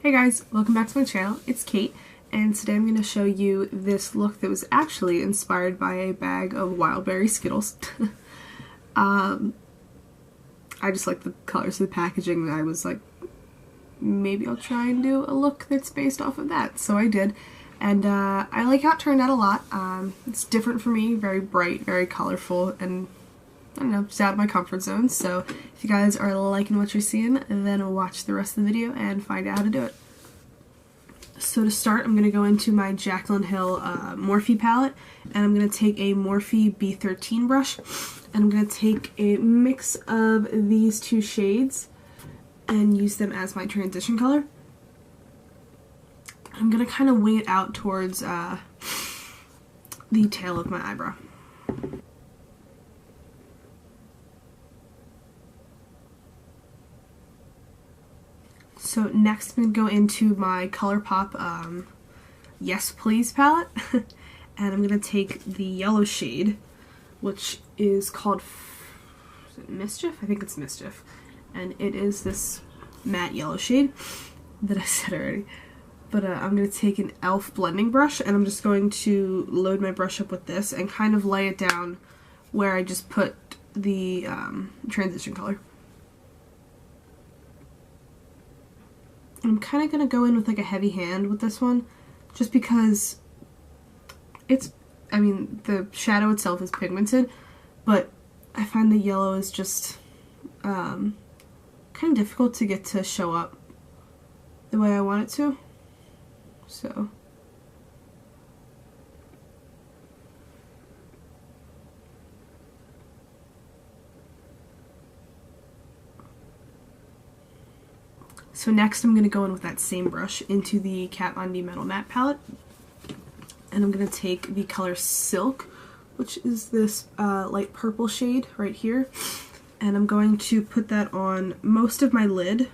Hey guys, welcome back to my channel. It's Kate, and today I'm going to show you this look that was actually inspired by a bag of Wild Berry Skittles. I just like the colors of the packaging, and I was like, maybe I'll try and do a look that's based off of that. So I did, and I like how it turned out a lot. It's different for me, very bright, very colorful, and I don't know, just out of my comfort zone. So if you guys are liking what you're seeing, then watch the rest of the video and find out how to do it. So to start, I'm going to go into my Jaclyn Hill Morphe palette, and I'm going to take a Morphe B13 brush, and I'm going to take a mix of these two shades and use them as my transition color. I'm going to kind of wing it out towards the tail of my eyebrow. So next I'm going to go into my ColourPop Yes Please palette, and I'm going to take the yellow shade, which is called, is it Mischief? I think it's Mischief. And it is this matte yellow shade that I said already. But I'm going to take an e.l.f. blending brush, and I'm just going to load my brush up with this and kind of lay it down where I just put the transition color. I'm kind of going to go in with like a heavy hand with this one, just because it's, I mean, the shadow itself is pigmented, but I find the yellow is just kind of difficult to get to show up the way I want it to. So next I'm going to go in with that same brush into the Kat Von D Metal Matte palette, and I'm going to take the color Silk, which is this light purple shade right here, and I'm going to put that on most of my lid.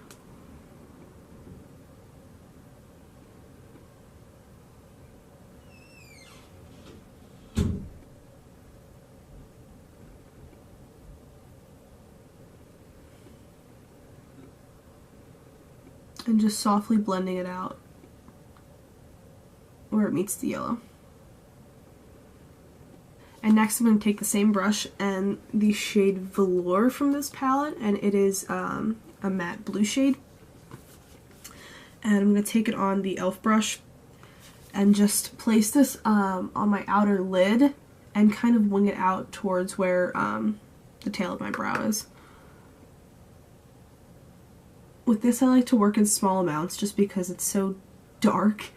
And just softly blending it out where it meets the yellow. And next I'm going to take the same brush and the shade Velour from this palette, and it is a matte blue shade. And I'm going to take it on the e.l.f. brush and just place this on my outer lid and kind of wing it out towards where the tail of my brow is. With this, I like to work in small amounts just because it's so dark,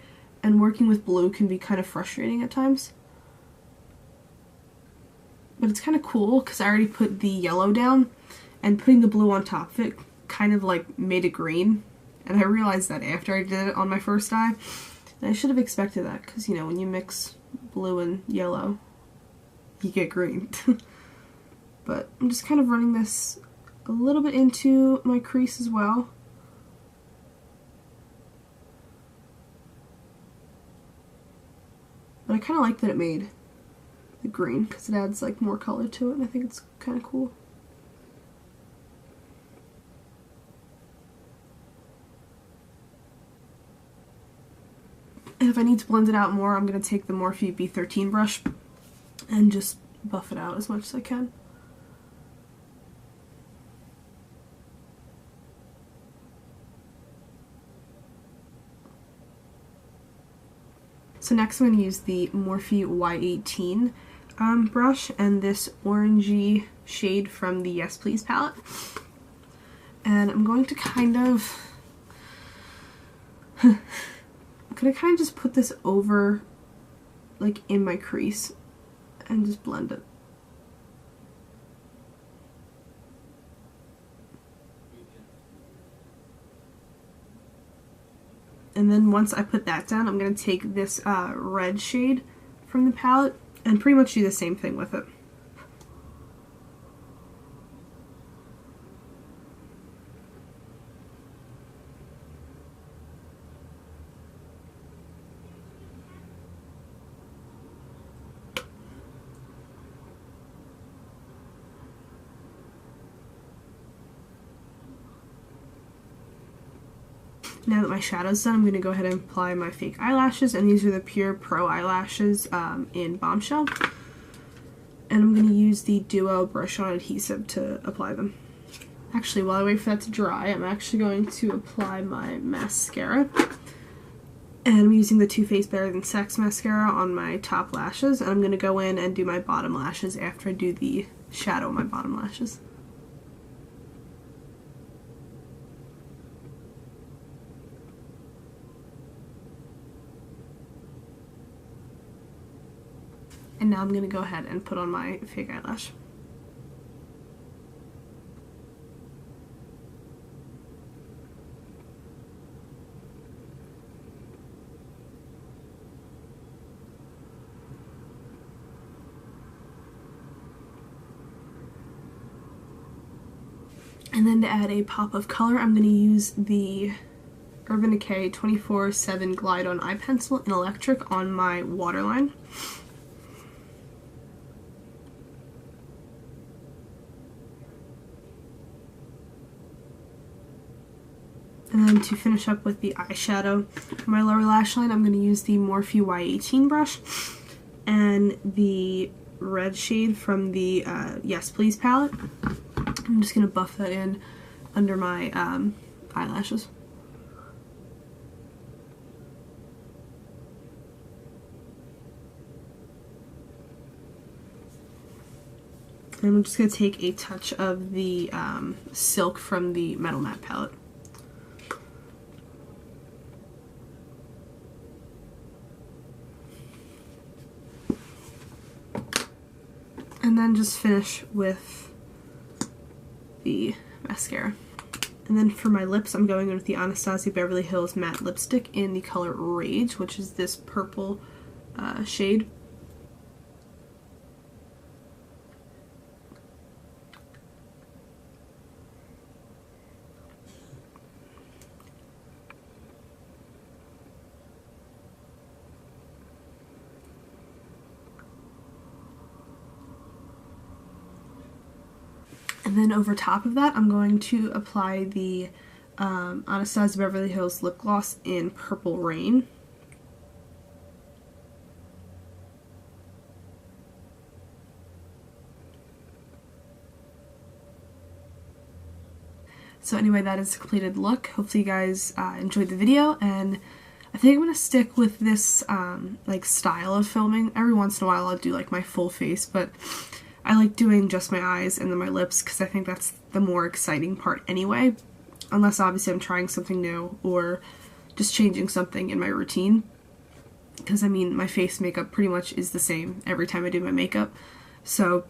and working with blue can be kind of frustrating at times. But it's kind of cool because I already put the yellow down, and putting the blue on top of it kind of like made it green. And I realized that after I did it on my first eye. And I should have expected that because, you know, when you mix blue and yellow, you get green. But I'm just kind of running this a little bit into my crease as well. But I kind of like that it made the green because it adds like more color to it, and I think it's kind of cool. And if I need to blend it out more, I'm going to take the Morphe B13 brush and just buff it out as much as I can. So next I'm going to use the Morphe Y18 brush and this orangey shade from the Yes Please palette. And I'm going to kind of just put this over, like, in my crease and just blend it. And then once I put that down, I'm going to take this red shade from the palette and pretty much do the same thing with it. Now that my shadow's done, I'm going to go ahead and apply my fake eyelashes, and these are the Pure Pro eyelashes in Bombshell. And I'm going to use the Duo brush-on adhesive to apply them. Actually, while I wait for that to dry, I'm actually going to apply my mascara. And I'm using the Too Faced Better Than Sex mascara on my top lashes, and I'm going to go in and do my bottom lashes after I do the shadow on my bottom lashes. And now I'm going to go ahead and put on my fake eyelash. And then to add a pop of color, I'm going to use the Urban Decay 24/7 Glide On Eye Pencil in Electric on my waterline. And then to finish up with the eyeshadow for my lower lash line, I'm going to use the Morphe Y18 brush and the red shade from the Yes Please palette. I'm just going to buff that in under my eyelashes. And I'm just going to take a touch of the Silk from the Metal Matte palette. And then just finish with the mascara. And then for my lips, I'm going in with the Anastasia Beverly Hills Matte Lipstick in the color Rage, which is this purple shade. And then over top of that, I'm going to apply the Anastasia Beverly Hills Lip Gloss in Purple Rain. So anyway, that is the completed look. Hopefully you guys enjoyed the video, and I think I'm going to stick with this like style of filming. Every once in a while I'll do like my full face, but I like doing just my eyes and then my lips because I think that's the more exciting part anyway, unless obviously I'm trying something new or just changing something in my routine, because I mean my face makeup pretty much is the same every time I do my makeup. So,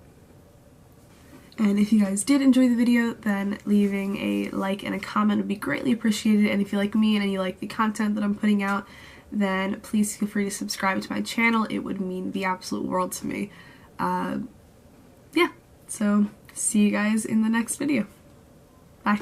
and if you guys did enjoy the video, then leaving a like and a comment would be greatly appreciated, and if you like me and you like the content that I'm putting out, then please feel free to subscribe to my channel. It would mean the absolute world to me. Yeah, so see you guys in the next video. Bye.